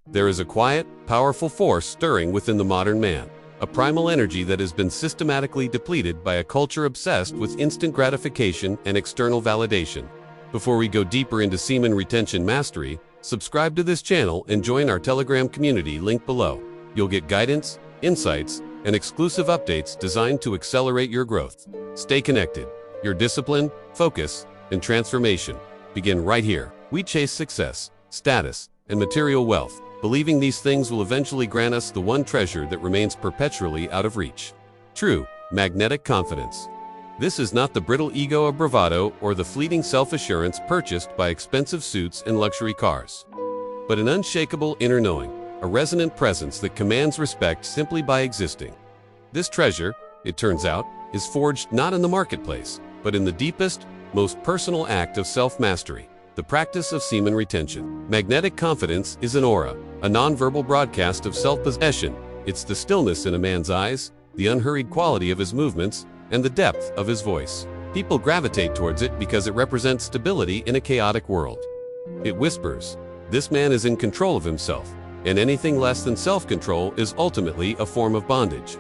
There is a quiet, powerful force stirring within the modern man, a primal energy that has been systematically depleted by a culture obsessed with instant gratification and external validation. Before we go deeper into semen retention mastery, subscribe to this channel and join our Telegram community linked below. You'll get guidance, insights, and exclusive updates designed to accelerate your growth. Stay connected. Your discipline, focus, and transformation begin right here. We chase success, status, and material wealth, believing these things will eventually grant us the one treasure that remains perpetually out of reach. True, magnetic confidence. This is not the brittle ego of bravado or the fleeting self-assurance purchased by expensive suits and luxury cars, but an unshakable inner knowing, a resonant presence that commands respect simply by existing. This treasure, it turns out, is forged not in the marketplace, but in the deepest, most personal act of self-mastery, the practice of semen retention. Magnetic confidence is an aura, a nonverbal broadcast of self-possession. It's the stillness in a man's eyes, the unhurried quality of his movements, and the depth of his voice. People gravitate towards it because it represents stability in a chaotic world. It whispers, "This man is in control of himself," and anything less than self-control is ultimately a form of bondage.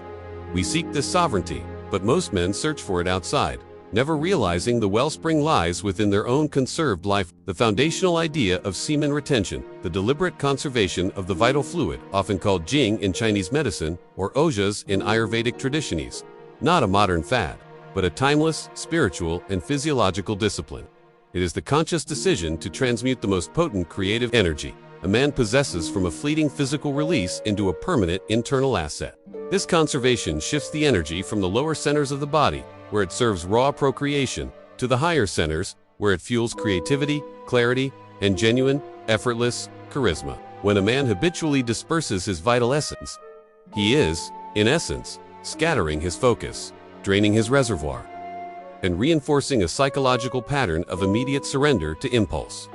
We seek this sovereignty, but most men search for it outside, never realizing the wellspring lies within their own conserved life. The foundational idea of semen retention, the deliberate conservation of the vital fluid, often called jing in Chinese medicine or ojas in Ayurvedic traditions, not a modern fad, but a timeless, spiritual, and physiological discipline. It is the conscious decision to transmute the most potent creative energy a man possesses from a fleeting physical release into a permanent internal asset. This conservation shifts the energy from the lower centers of the body, where it serves raw procreation, to the higher centers, where it fuels creativity, clarity, and genuine, effortless charisma. When a man habitually disperses his vital essence, he is, in essence, scattering his focus, draining his reservoir, and reinforcing a psychological pattern of immediate surrender to impulse.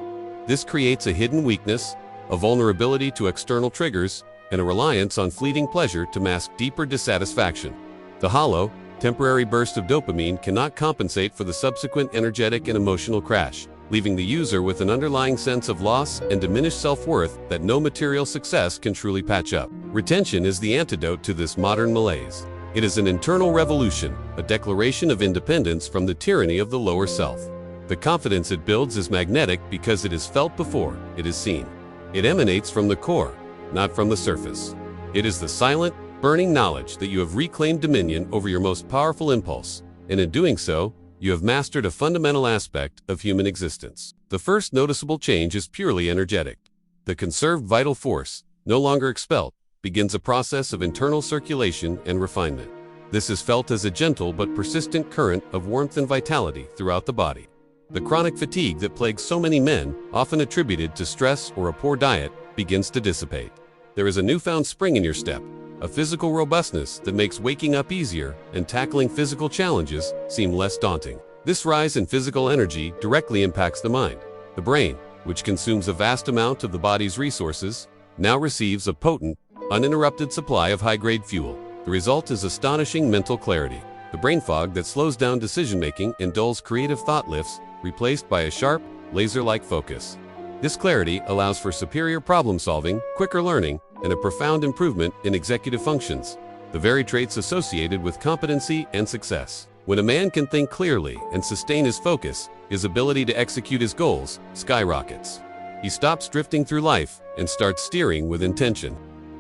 This creates a hidden weakness, a vulnerability to external triggers, and a reliance on fleeting pleasure to mask deeper dissatisfaction. The hollow, temporary burst of dopamine cannot compensate for the subsequent energetic and emotional crash, leaving the user with an underlying sense of loss and diminished self-worth that no material success can truly patch up. Retention is the antidote to this modern malaise. It is an internal revolution, a declaration of independence from the tyranny of the lower self. The confidence it builds is magnetic because it is felt before it is seen. It emanates from the core, not from the surface. It is the silent, burning knowledge that you have reclaimed dominion over your most powerful impulse, and in doing so, you have mastered a fundamental aspect of human existence. The first noticeable change is purely energetic. The conserved vital force, no longer expelled, begins a process of internal circulation and refinement. This is felt as a gentle but persistent current of warmth and vitality throughout the body. The chronic fatigue that plagues so many men, often attributed to stress or a poor diet, begins to dissipate. There is a newfound spring in your step, a physical robustness that makes waking up easier and tackling physical challenges seem less daunting. This rise in physical energy directly impacts the mind. The brain, which consumes a vast amount of the body's resources, now receives a potent, uninterrupted supply of high-grade fuel. The result is astonishing mental clarity. The brain fog that slows down decision-making and dulls creative thought lifts, replaced by a sharp, laser-like focus. This clarity allows for superior problem-solving, quicker learning, and a profound improvement in executive functions, the very traits associated with competency and success. When a man can think clearly and sustain his focus, his ability to execute his goals skyrockets. He stops drifting through life and starts steering with intention.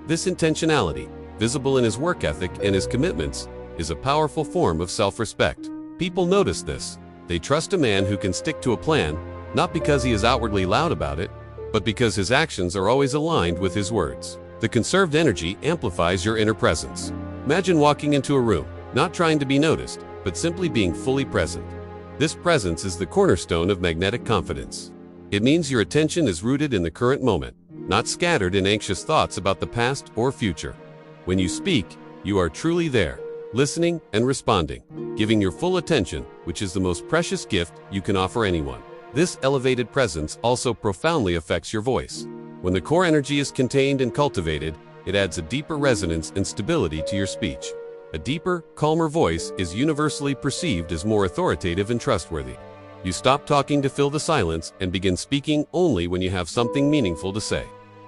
This intentionality, visible in his work ethic and his commitments, is a powerful form of self-respect. People notice this. They trust a man who can stick to a plan, not because he is outwardly loud about it, but because his actions are always aligned with his words. The conserved energy amplifies your inner presence. Imagine walking into a room, not trying to be noticed, but simply being fully present. This presence is the cornerstone of magnetic confidence. It means your attention is rooted in the current moment, not scattered in anxious thoughts about the past or future. When you speak, you are truly there, listening and responding, giving your full attention, which is the most precious gift you can offer anyone. This elevated presence also profoundly affects your voice. When the core energy is contained and cultivated, it adds a deeper resonance and stability to your speech. A deeper, calmer voice is universally perceived as more authoritative and trustworthy. You stop talking to fill the silence and begin speaking only when you have something meaningful to say.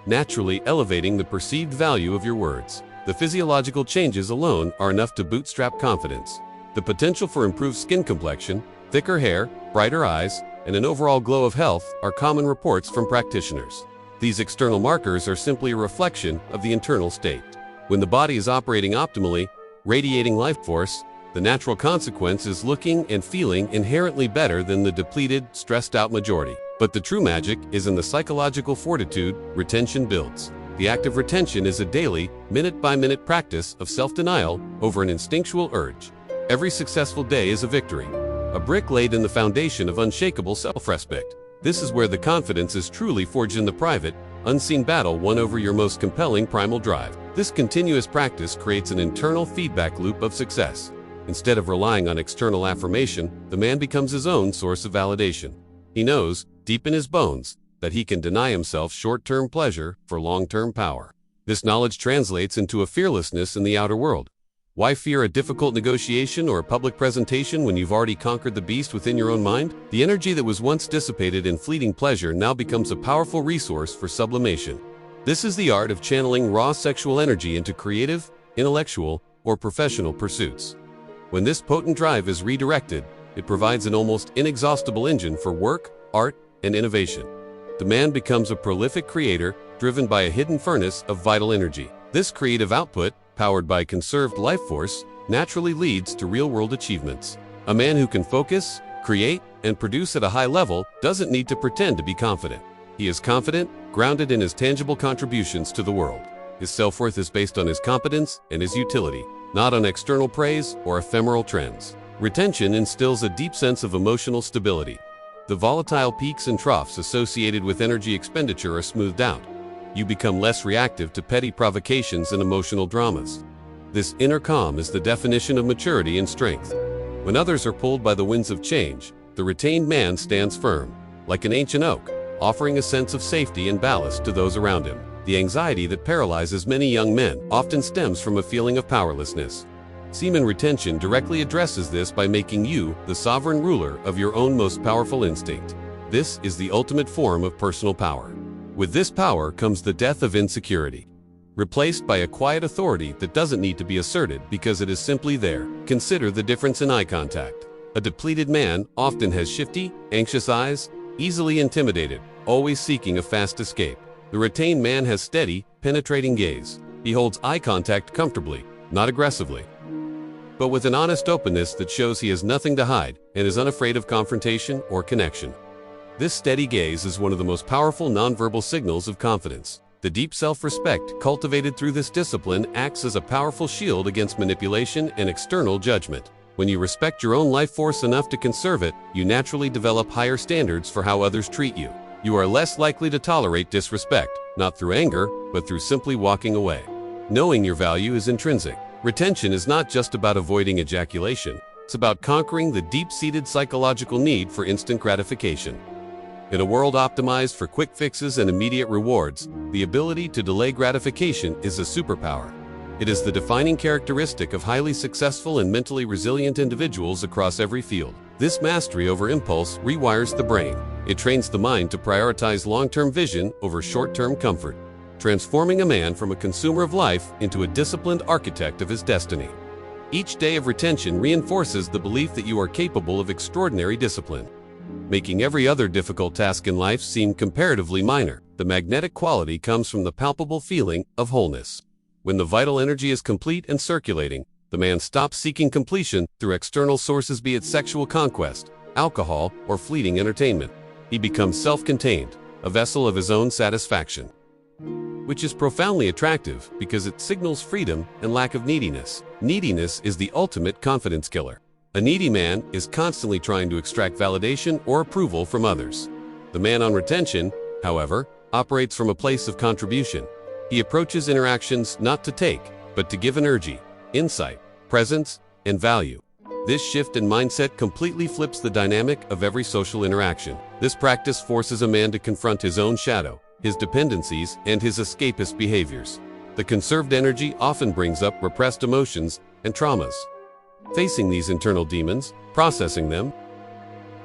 naturally elevating the perceived value of your words. The physiological changes alone are enough to bootstrap confidence. The potential for improved skin complexion, thicker hair, brighter eyes, and an overall glow of health are common reports from practitioners. These external markers are simply a reflection of the internal state. When the body is operating optimally, radiating life force, the natural consequence is looking and feeling inherently better than the depleted, stressed-out majority. But the true magic is in the psychological fortitude retention builds. The act of retention is a daily, minute-by-minute practice of self-denial over an instinctual urge. Every successful day is a victory, a brick laid in the foundation of unshakable self-respect. This is where the confidence is truly forged in the private, unseen battle won over your most compelling primal drive. This continuous practice creates an internal feedback loop of success. Instead of relying on external affirmation, the man becomes his own source of validation. He knows, deep in his bones, that he can deny himself short-term pleasure for long-term power. This knowledge translates into a fearlessness in the outer world. Why fear a difficult negotiation or a public presentation when you've already conquered the beast within your own mind? The energy that was once dissipated in fleeting pleasure now becomes a powerful resource for sublimation. This is the art of channeling raw sexual energy into creative, intellectual, or professional pursuits. When this potent drive is redirected, it provides an almost inexhaustible engine for work, art, and innovation. The man becomes a prolific creator, driven by a hidden furnace of vital energy. This creative output, powered by conserved life force, naturally leads to real-world achievements. A man who can focus, create, and produce at a high level doesn't need to pretend to be confident. He is confident, grounded in his tangible contributions to the world. His self-worth is based on his competence and his utility, not on external praise or ephemeral trends. Retention instills a deep sense of emotional stability. The volatile peaks and troughs associated with energy expenditure are smoothed out. You become less reactive to petty provocations and emotional dramas. This inner calm is the definition of maturity and strength. When others are pulled by the winds of change, the retained man stands firm, like an ancient oak, offering a sense of safety and ballast to those around him. The anxiety that paralyzes many young men often stems from a feeling of powerlessness. Semen retention directly addresses this by making you the sovereign ruler of your own most powerful instinct. This is the ultimate form of personal power. With this power comes the death of insecurity, replaced by a quiet authority that doesn't need to be asserted because it is simply there. Consider the difference in eye contact. A depleted man often has shifty, anxious eyes, easily intimidated, always seeking a fast escape. The retained man has steady, penetrating gaze. He holds eye contact comfortably, not aggressively, but with an honest openness that shows he has nothing to hide and is unafraid of confrontation or connection. This steady gaze is one of the most powerful nonverbal signals of confidence. The deep self-respect cultivated through this discipline acts as a powerful shield against manipulation and external judgment. When you respect your own life force enough to conserve it, you naturally develop higher standards for how others treat you. You are less likely to tolerate disrespect, not through anger, but through simply walking away. Knowing your value is intrinsic. Retention is not just about avoiding ejaculation. It's about conquering the deep-seated psychological need for instant gratification. In a world optimized for quick fixes and immediate rewards, the ability to delay gratification is a superpower. It is the defining characteristic of highly successful and mentally resilient individuals across every field. This mastery over impulse rewires the brain. It trains the mind to prioritize long-term vision over short-term comfort, transforming a man from a consumer of life into a disciplined architect of his destiny. Each day of retention reinforces the belief that you are capable of extraordinary discipline, making every other difficult task in life seem comparatively minor. The magnetic quality comes from the palpable feeling of wholeness. When the vital energy is complete and circulating, the man stops seeking completion through external sources, be it sexual conquest, alcohol, or fleeting entertainment. He becomes self-contained, a vessel of his own satisfaction, which is profoundly attractive because it signals freedom and lack of neediness. Neediness is the ultimate confidence killer. A needy man is constantly trying to extract validation or approval from others. The man on retention, however, operates from a place of contribution. He approaches interactions not to take, but to give energy, insight, presence, and value. This shift in mindset completely flips the dynamic of every social interaction. This practice forces a man to confront his own shadow, his dependencies, and his escapist behaviors. The conserved energy often brings up repressed emotions and traumas. Facing these internal demons, processing them,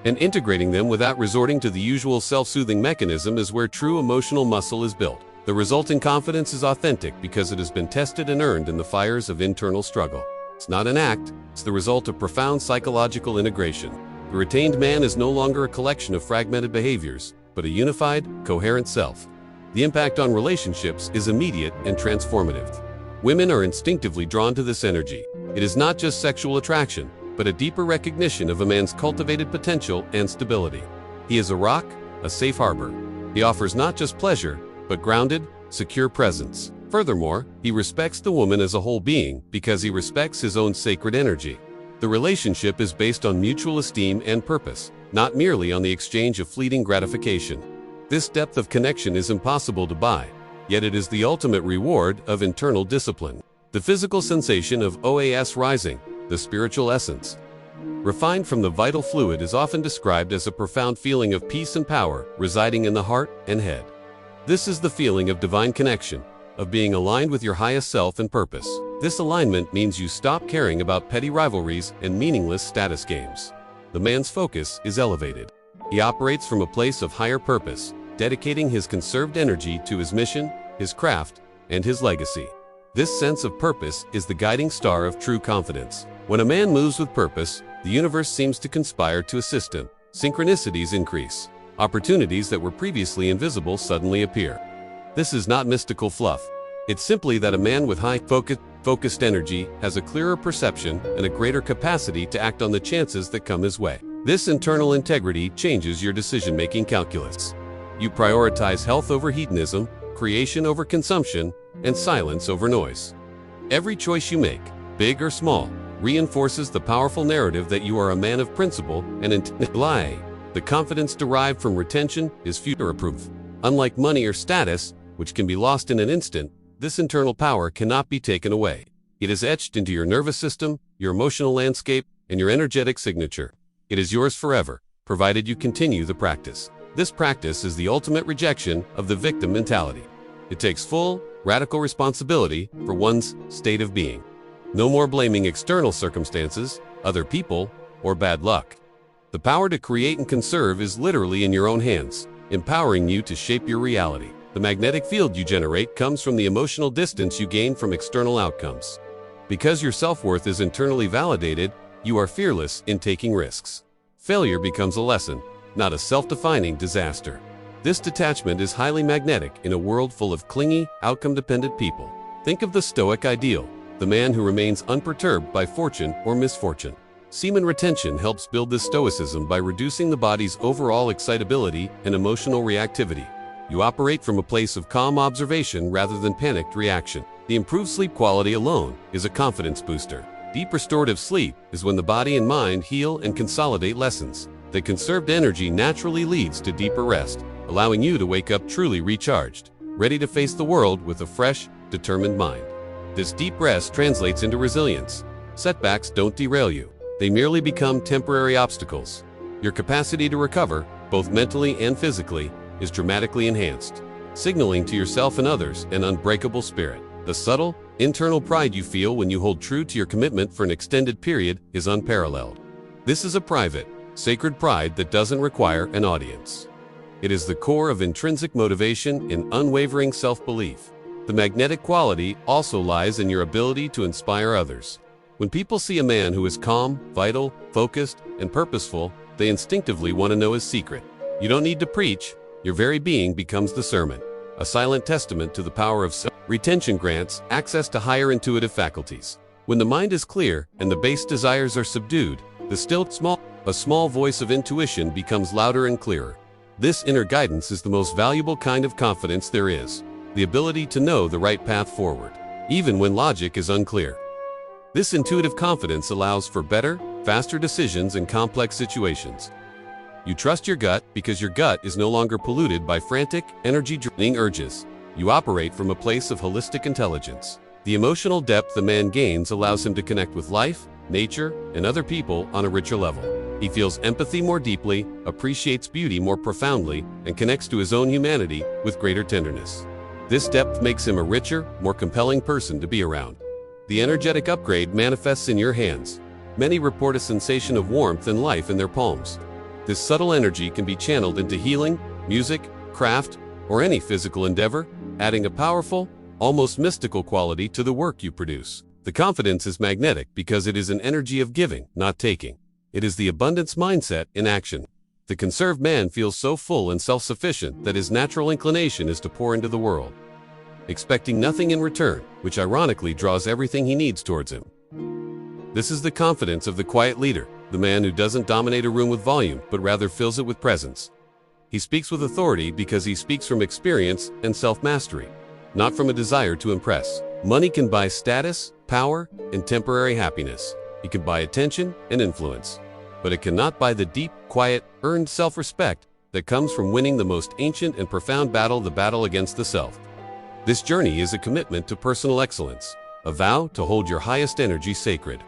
and integrating them without resorting to the usual self-soothing mechanism is where true emotional muscle is built. The resulting confidence is authentic because it has been tested and earned in the fires of internal struggle. It's not an act, it's the result of profound psychological integration. The retained man is no longer a collection of fragmented behaviors, but a unified, coherent self. The impact on relationships is immediate and transformative. Women are instinctively drawn to this energy. It is not just sexual attraction, but a deeper recognition of a man's cultivated potential and stability. He is a rock, a safe harbor. He offers not just pleasure, but grounded, secure presence. Furthermore, he respects the woman as a whole being because he respects his own sacred energy. The relationship is based on mutual esteem and purpose, not merely on the exchange of fleeting gratification. This depth of connection is impossible to buy, yet it is the ultimate reward of internal discipline. The physical sensation of OAS rising, the spiritual essence, refined from the vital fluid, is often described as a profound feeling of peace and power residing in the heart and head. This is the feeling of divine connection, of being aligned with your highest self and purpose. This alignment means you stop caring about petty rivalries and meaningless status games. The man's focus is elevated. He operates from a place of higher purpose, dedicating his conserved energy to his mission, his craft, and his legacy. This sense of purpose is the guiding star of true confidence. When a man moves with purpose, the universe seems to conspire to assist him. Synchronicities increase. Opportunities that were previously invisible suddenly appear. This is not mystical fluff. It's simply that a man with high focused energy has a clearer perception and a greater capacity to act on the chances that come his way. This internal integrity changes your decision-making calculus. You prioritize health over hedonism, creation over consumption, and silence over noise. Every choice you make, big or small, reinforces the powerful narrative that you are a man of principle and lie. The confidence derived from retention is future-proof. Unlike money or status, which can be lost in an instant, this internal power cannot be taken away. It is etched into your nervous system, your emotional landscape, and your energetic signature. It is yours forever, provided you continue the practice. This practice is the ultimate rejection of the victim mentality. It takes full, radical responsibility for one's state of being. No more blaming external circumstances, other people, or bad luck. The power to create and conserve is literally in your own hands, empowering you to shape your reality. The magnetic field you generate comes from the emotional distance you gain from external outcomes. Because your self-worth is internally validated, you are fearless in taking risks. Failure becomes a lesson, not a self-defining disaster. This detachment is highly magnetic in a world full of clingy, outcome-dependent people. Think of the Stoic ideal, the man who remains unperturbed by fortune or misfortune. Semen retention helps build this stoicism by reducing the body's overall excitability and emotional reactivity. You operate from a place of calm observation rather than panicked reaction. The improved sleep quality alone is a confidence booster. Deep restorative sleep is when the body and mind heal and consolidate lessons. The conserved energy naturally leads to deeper rest, allowing you to wake up truly recharged, ready to face the world with a fresh, determined mind. This deep rest translates into resilience. Setbacks don't derail you. They merely become temporary obstacles. Your capacity to recover, both mentally and physically, is dramatically enhanced, signaling to yourself and others an unbreakable spirit. The subtle, internal pride you feel when you hold true to your commitment for an extended period is unparalleled. This is a private, sacred pride that doesn't require an audience. It is the core of intrinsic motivation and unwavering self-belief. The magnetic quality also lies in your ability to inspire others. When people see a man who is calm, vital, focused, and purposeful, they instinctively want to know his secret. You don't need to preach. Your very being becomes the sermon, a silent testament to the power of self-retention grants access to higher intuitive faculties. When the mind is clear and the base desires are subdued, a small voice of intuition becomes louder and clearer. This inner guidance is the most valuable kind of confidence there is, the ability to know the right path forward, even when logic is unclear. This intuitive confidence allows for better, faster decisions in complex situations. You trust your gut because your gut is no longer polluted by frantic, energy-draining urges. You operate from a place of holistic intelligence. The emotional depth a man gains allows him to connect with life, nature, and other people on a richer level. He feels empathy more deeply, appreciates beauty more profoundly, and connects to his own humanity with greater tenderness. This depth makes him a richer, more compelling person to be around. The energetic upgrade manifests in your hands. Many report a sensation of warmth and life in their palms. This subtle energy can be channeled into healing, music, craft, or any physical endeavor, adding a powerful, almost mystical quality to the work you produce. The confidence is magnetic because it is an energy of giving, not taking. It is the abundance mindset in action. The conserved man feels so full and self-sufficient that his natural inclination is to pour into the world, expecting nothing in return, which ironically draws everything he needs towards him. This is the confidence of the quiet leader, the man who doesn't dominate a room with volume, but rather fills it with presence. He speaks with authority because he speaks from experience and self-mastery, not from a desire to impress. Money can buy status, power, and temporary happiness. It can buy attention and influence, but it cannot buy the deep, quiet, earned self-respect that comes from winning the most ancient and profound battle, the battle against the self. This journey is a commitment to personal excellence, a vow to hold your highest energy sacred.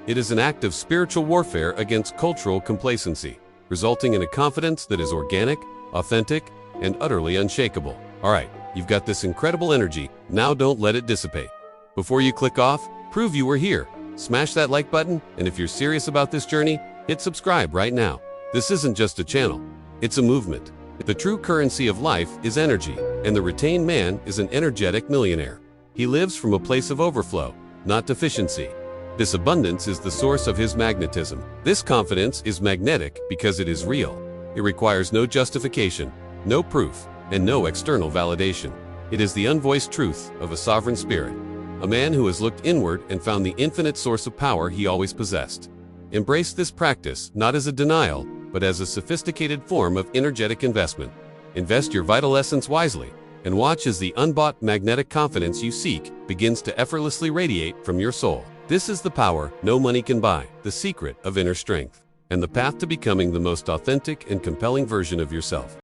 It is an act of spiritual warfare against cultural complacency, resulting in a confidence that is organic, authentic, and utterly unshakable. All right, you've got this incredible energy. Now don't let it dissipate. Before you click off, prove you were here. Smash that like button, and if you're serious about this journey, hit subscribe right now. This isn't just a channel, it's a movement. The true currency of life is energy, and the retained man is an energetic millionaire. He lives from a place of overflow, not deficiency. This abundance is the source of his magnetism. This confidence is magnetic because it is real. It requires no justification, no proof, and no external validation. It is the unvoiced truth of a sovereign spirit, a man who has looked inward and found the infinite source of power he always possessed. Embrace this practice not as a denial, but as a sophisticated form of energetic investment. Invest your vital essence wisely, and watch as the unbought magnetic confidence you seek begins to effortlessly radiate from your soul. This is the power no money can buy, the secret of inner strength, and the path to becoming the most authentic and compelling version of yourself.